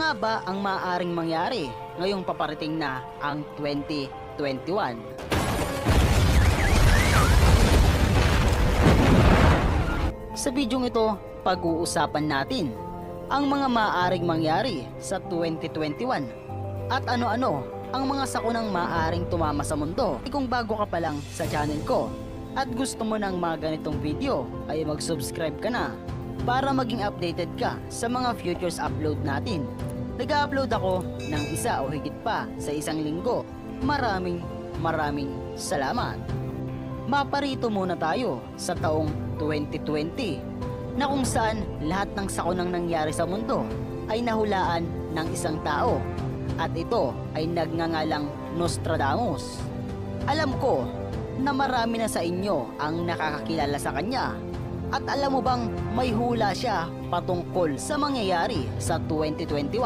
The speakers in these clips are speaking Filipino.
nga ba ang maaaring mangyari ngayong paparating na ang 2021? Sa bidyong ito, pag-uusapan natin ang mga maaaring mangyari sa 2021 at ano-ano ang mga sakunang maaaring tumama sa mundo. Kung bago ka pa lang sa channel ko at gusto mo ng mga ganitong video ay mag-subscribe ka na para maging updated ka sa mga futures upload natin. Nag-upload ako ng isa o higit pa sa isang linggo. Maraming salamat. Maparito muna tayo sa taong 2020 na kung saan lahat ng sakunang nangyari sa mundo ay nahulaan ng isang tao at ito ay nagngangalang Nostradamus. Alam ko na marami na sa inyo ang nakakakilala sa kanya. At alam mo bang may hula siya patungkol sa mangyayari sa 2021?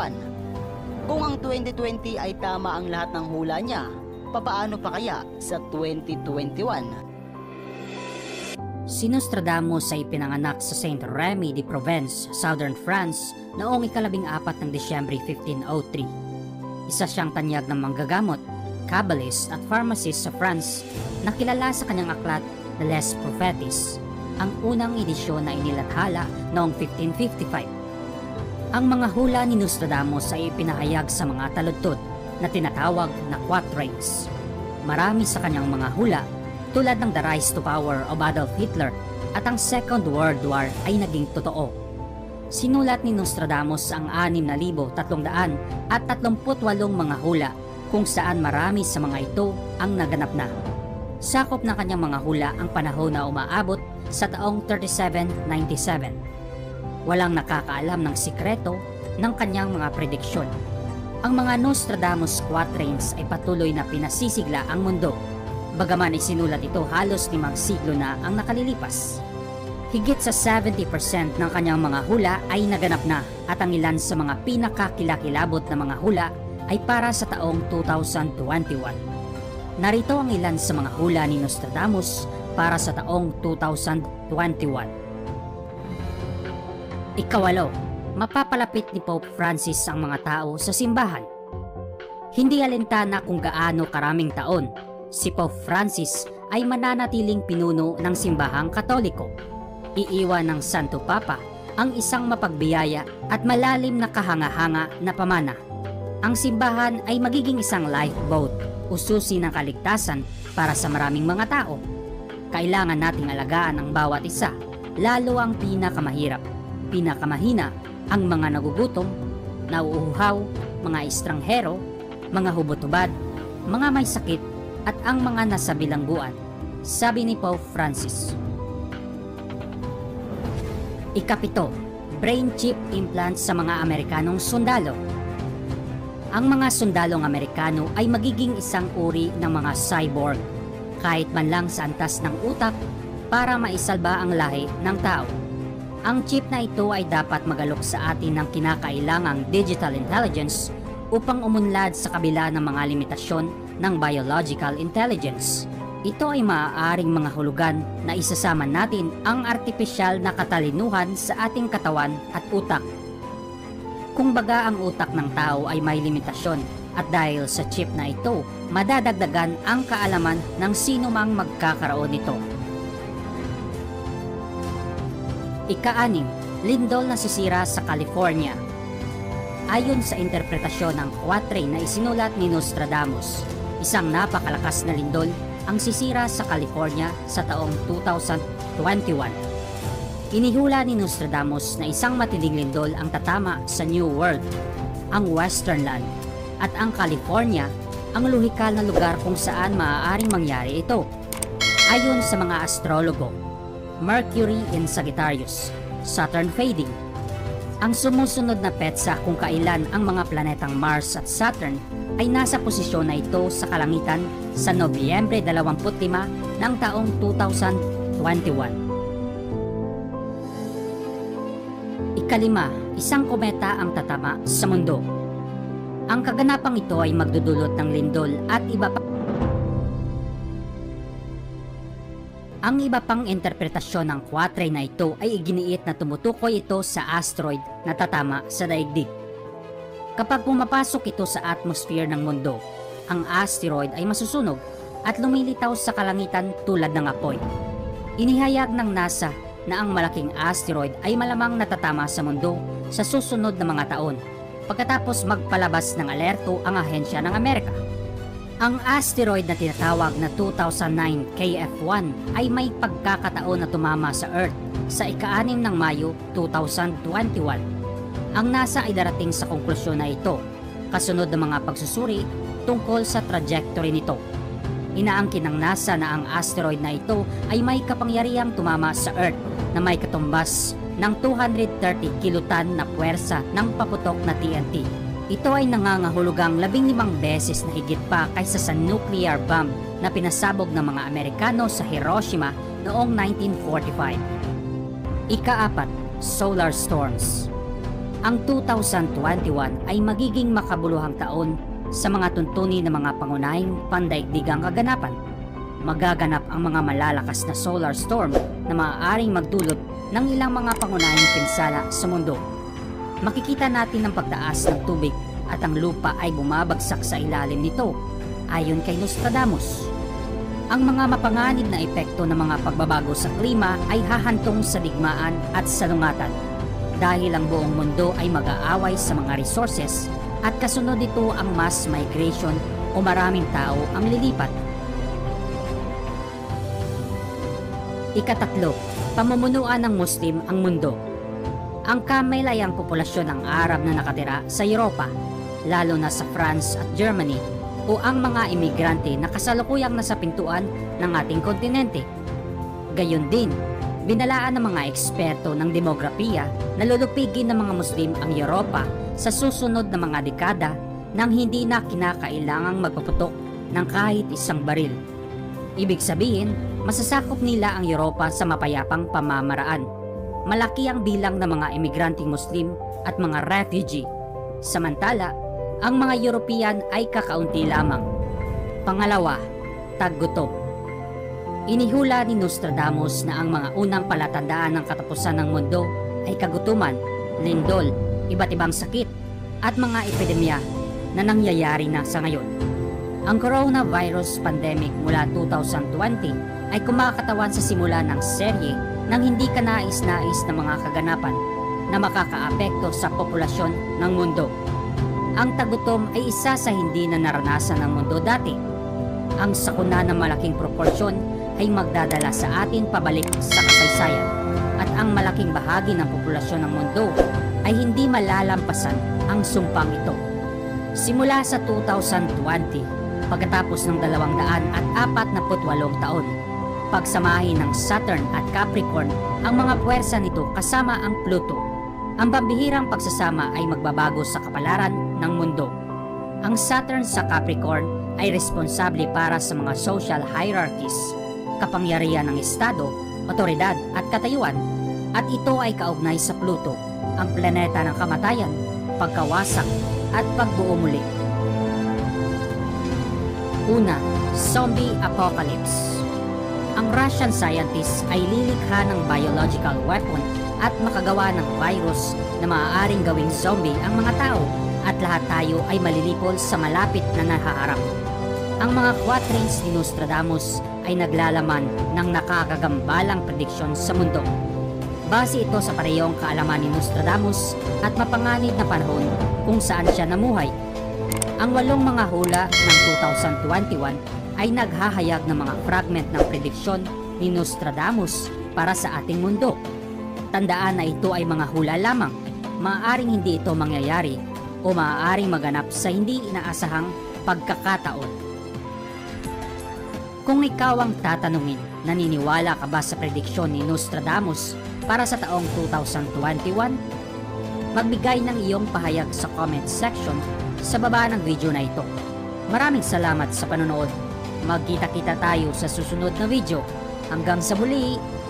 Kung ang 2020 ay tama ang lahat ng hula niya, papaano pa kaya sa 2021? Si Nostradamus ay pinanganak sa Saint Remy de Provence, Southern France noong ika-14 ng Disyembre 1503. Isa siyang tanyag ng manggagamot, kabbalist at pharmacist sa France na kilala sa kanyang aklat The Les Prophéties, ang unang edisyon na inilathala noong 1555. Ang mga hula ni Nostradamus ay ipinahayag sa mga taludtod na tinatawag na quatrains. Marami sa kanyang mga hula tulad ng The Rise to Power of Adolf Hitler at ang Second World War ay naging totoo. Sinulat ni Nostradamus ang 6,338 mga hula kung saan marami sa mga ito ang naganap na. Sakop ng kanyang mga hula ang panahon na umaabot sa taong 3797. Walang nakakaalam ng sikreto ng kanyang mga prediksyon. Ang mga Nostradamus quatrains ay patuloy na pinasisigla ang mundo. Bagaman isinulat ito halos 5 siglo na ang nakalilipas. Higit sa 70% ng kanyang mga hula ay naganap na at ang ilan sa mga pinakakilakilabot na mga hula ay para sa taong 2021. Narito ang ilan sa mga hula ni Nostradamus para sa taong 2021. Ikawalo, mapapalapit ni Pope Francis ang mga tao sa simbahan. Hindi alintana kung gaano karaming taon, si Pope Francis ay mananatiling pinuno ng simbahang Katoliko. Iiwan ng Santo Papa ang isang mapagbiyaya at malalim na kahanga-hanga na pamana. Ang simbahan ay magiging isang lifeboat, ususi ng kaligtasan para sa maraming mga tao. Kailangan nating alagaan ang bawat isa, lalo ang pinakamahirap, pinakamahina, ang mga nagugutom, nauuhaw, mga estranghero, mga hubot-hubad, mga may sakit, at ang mga nasa bilangguan, sabi ni Pope Francis. Ikapito, brain chip implants sa mga Amerikanong sundalo. Ang mga sundalong Amerikano ay magiging isang uri ng mga cyborg, kahit man lang sa antas ng utak para maisalba ang lahi ng tao. Ang chip na ito ay dapat magalok sa atin ng kinakailangang digital intelligence upang umunlad sa kabila ng mga limitasyon ng biological intelligence. Ito ay maaaring mga hulugan na isasama natin ang artipisyal na katalinuhan sa ating katawan at utak. Kung baga ang utak ng tao ay may limitasyon at dahil sa chip na ito, madadagdagan ang kaalaman ng sino mang magkakaroon nito. Ika-6, lindol na sisira sa California. Ayon sa interpretasyon ng quatrain na isinulat ni Nostradamus, isang napakalakas na lindol ang sisira sa California sa taong 2021. Inihula ni Nostradamus na isang matinding lindol ang tatama sa New World, ang Western Land, at ang California ang luhikal na lugar kung saan maaaring mangyari ito. Ayon sa mga astrologo, Mercury in Sagittarius, Saturn fading. Ang sumusunod na petsa kung kailan ang mga planetang Mars at Saturn ay nasa posisyon na ito sa kalangitan sa Nobyembre 25 ng taong 2021. Ikalima, isang kometa ang tatama sa mundo. Ang kaganapang ito ay magdudulot ng lindol at iba pa. Ang iba pang interpretasyon ng quatrain na ito ay iginiit na tumutukoy ito sa asteroid na tatama sa daigdig. Kapag pumapasok ito sa atmosphere ng mundo, ang asteroid ay masusunog at lumilitaw sa kalangitan tulad ng apoy. Inihayag ng NASA na ang malaking asteroid ay malamang natatama sa mundo sa susunod na mga taon, pagkatapos magpalabas ng alerto ang ahensya ng Amerika. Ang asteroid na tinatawag na 2009 KF1 ay may pagkakataon na tumama sa Earth sa ika-6 ng Mayo 2021. Ang NASA ay darating sa konklusyon na ito, kasunod ng mga pagsusuri tungkol sa trajectory nito. Inaangkin ng NASA na ang asteroid na ito ay may kapangyarihang tumama sa Earth na may katumbas ng 230 kiloton na puwersa ng paputok na TNT. Ito ay nangangahulugang 15 beses na higit pa kaysa sa nuclear bomb na pinasabog ng mga Amerikano sa Hiroshima noong 1945. Ika-4, solar storms. Ang 2021 ay magiging makabuluhang taon sa mga tuntunin ng mga pangunahing pandaigdigang kaganapan. Magaganap ang mga malalakas na solar storm na maaaring magdulot ng ilang mga pangunahing pinsala sa mundo. Makikita natin ang pagtaas ng tubig at ang lupa ay bumabagsak sa ilalim nito, ayon kay Nostradamus. Ang mga mapanganib na epekto ng mga pagbabago sa klima ay hahantong sa digmaan at salungatan, dahil ang buong mundo ay mag-aaway sa mga resources at kasunod nito ang mass migration o maraming tao ang lilipat. Ika-3, pamumunuan ng Muslim ang mundo. Ang Camel ay ang populasyon ng Arab na nakatira sa Europa, lalo na sa France at Germany, o ang mga imigrante na kasalukuyang nasa pintuan ng ating kontinente. Gayon din, binalaan ng mga eksperto ng demografiya na lulupigin ng mga Muslim ang Europa sa susunod na mga dekada nang hindi na kinakailangang magpaputok ng kahit isang baril. Ibig sabihin, masasakop nila ang Europa sa mapayapang pamamaraan. Malaki ang bilang ng mga emigranteng Muslim at mga refugee. Samantala, ang mga European ay kakaunti lamang. Pangalawa, taggutom. Inihula ni Nostradamus na ang mga unang palatandaan ng katapusan ng mundo ay kagutuman, lindol, iba't ibang sakit, at mga epidemya na nangyayari na sa ngayon. Ang coronavirus pandemic mula 2020 ay kumakatawan sa simula ng serye ng hindi kanais-nais na mga kaganapan na makakaapekto sa populasyon ng mundo. Ang tagutom ay isa sa hindi na naranasan ng mundo dati. Ang sakuna ng malaking proporsyon ay magdadala sa atin pabalik sa kasaysayan, at ang malaking bahagi ng populasyon ng mundo ay hindi malalampasan ang sumpang ito. Simula sa 2020, pagkatapos ng 248 taon, pagsamahin ng Saturn at Capricorn ang mga puwersa nito kasama ang Pluto. Ang pambihirang pagsasama ay magbabago sa kapalaran ng mundo. Ang Saturn sa Capricorn ay responsable para sa mga social hierarchies, kapangyarihan ng estado, otoridad at katayuan, at ito ay kaugnay sa Pluto, ang planeta ng kamatayan, pagkawasak at pagbuo muli. Una, zombie apocalypse. Ang Russian scientists ay lilikha ng biological weapon at makagawa ng virus na maaaring gawing zombie ang mga tao, at lahat tayo ay malilipol sa malapit na nahaharap. Ang mga quatrains ni Nostradamus ay naglalaman ng nakakagambalang prediksyon sa mundo. Base ito sa parehong kaalaman ni Nostradamus at mapanganib na panahon kung saan siya namuhay. Ang 8 mga hula ng 2021 ay naghahayag ng mga fragment ng prediksyon ni Nostradamus para sa ating mundo. Tandaan na ito ay mga hula lamang. Maaaring hindi ito mangyayari o maaaring maganap sa hindi inaasahang pagkakataon. Kung ikaw ang tatanungin, naniniwala ka ba sa prediksyon ni Nostradamus para sa taong 2021? Magbigay ng iyong pahayag sa comment section sa baba ng video na ito. Maraming salamat sa panonood. Magkita-kita tayo sa susunod na video. Hanggang sa muli!